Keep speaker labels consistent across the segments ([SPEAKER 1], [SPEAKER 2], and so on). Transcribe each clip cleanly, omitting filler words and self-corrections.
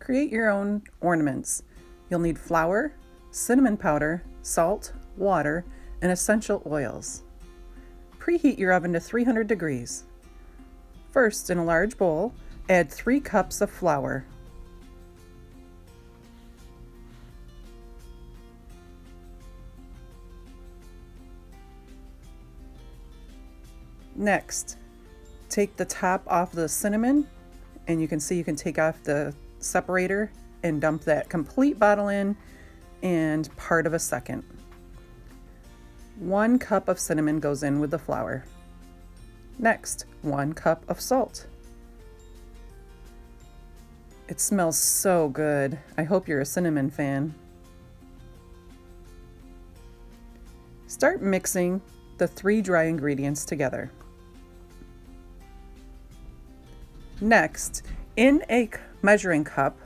[SPEAKER 1] Create your own ornaments. You'll need flour, cinnamon powder, salt, water, and essential oils. Preheat your oven to 300 degrees. First, in a large bowl, add 3 cups of flour. Next, take the top off the cinnamon, and you can see you can take off the separator and dump that complete bottle in part of a second. 1 cup of cinnamon goes in with the flour. Next, 1 cup of salt. It smells so good. I hope you're a cinnamon fan. Start mixing the 3 dry ingredients together. Next, in a measuring cup,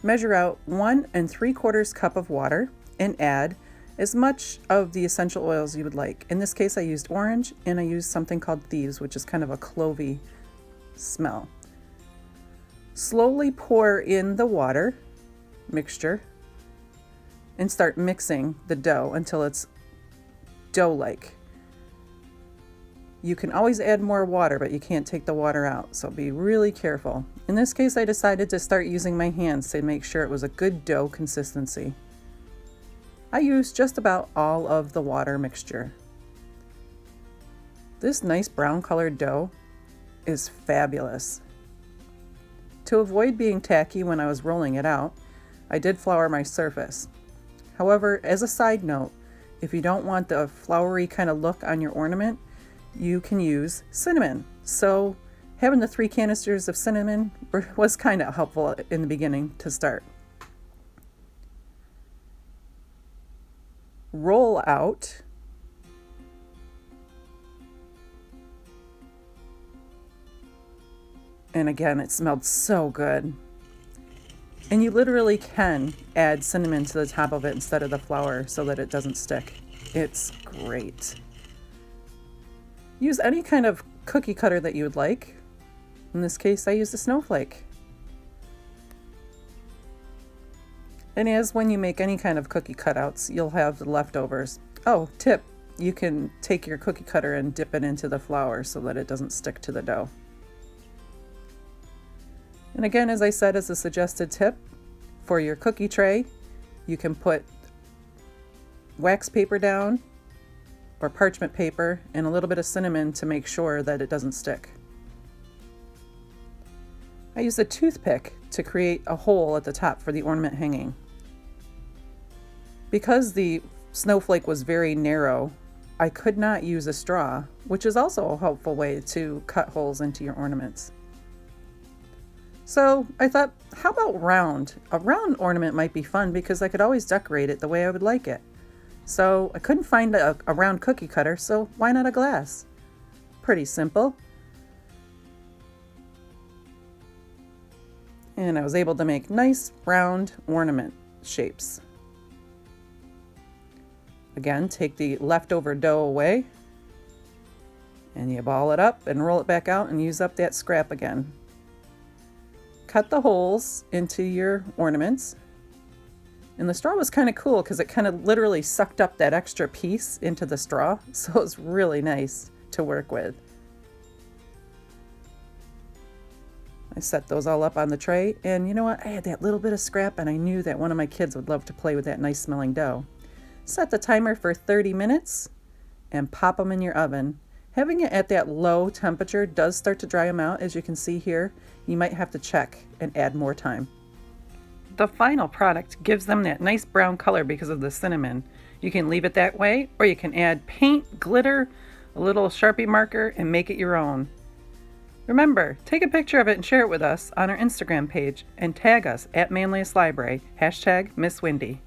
[SPEAKER 1] measure out 1 3/4 cup of water and add as much of the essential oils you would like. In this case, I used orange and I used something called thieves, which is kind of a clovey smell. Slowly pour in the water mixture and start mixing the dough until it's dough-like. You can always add more water, but you can't take the water out, so be really careful. In this case, I decided to start using my hands to make sure it was a good dough consistency. I used just about all of the water mixture. This nice brown colored dough is fabulous. To avoid being tacky when I was rolling it out, I did flour my surface. However, as a side note, if you don't want the floury kind of look on your ornament, you can use cinnamon. So having the 3 canisters of cinnamon was kind of helpful in the beginning to start. Roll out. And again, it smelled so good. And you literally can add cinnamon to the top of it instead of the flour so that it doesn't stick. It's great. Use any kind of cookie cutter that you would like. In this case, I used a snowflake. And as when you make any kind of cookie cutouts, you'll have the leftovers. Oh, tip, you can take your cookie cutter and dip it into the flour so that it doesn't stick to the dough. And again, as I said, as a suggested tip, for your cookie tray, you can put wax paper down or parchment paper and a little bit of cinnamon to make sure that it doesn't stick. I used a toothpick to create a hole at the top for the ornament hanging. Because the snowflake was very narrow, I could not use a straw, which is also a helpful way to cut holes into your ornaments. So I thought, how about round? A round ornament might be fun because I could always decorate it the way I would like it. So I couldn't find a round cookie cutter, so why not a glass? Pretty simple. And I was able to make nice round ornament shapes. Again, take the leftover dough away and you ball it up and roll it back out and use up that scrap again. Cut the holes into your ornaments. And the straw was kind of cool because it kind of literally sucked up that extra piece into the straw. So it was really nice to work with. I set those all up on the tray, and you know what? I had that little bit of scrap and I knew that one of my kids would love to play with that nice smelling dough. Set the timer for 30 minutes and pop them in your oven. Having it at that low temperature does start to dry them out, as you can see here. You might have to check and add more time. The final product gives them that nice brown color because of the cinnamon. You can leave it that way, or you can add paint, glitter, a little Sharpie marker, and make it your own. Remember, take a picture of it and share it with us on our Instagram page and tag us at Manlius Library, #Miss Wendy.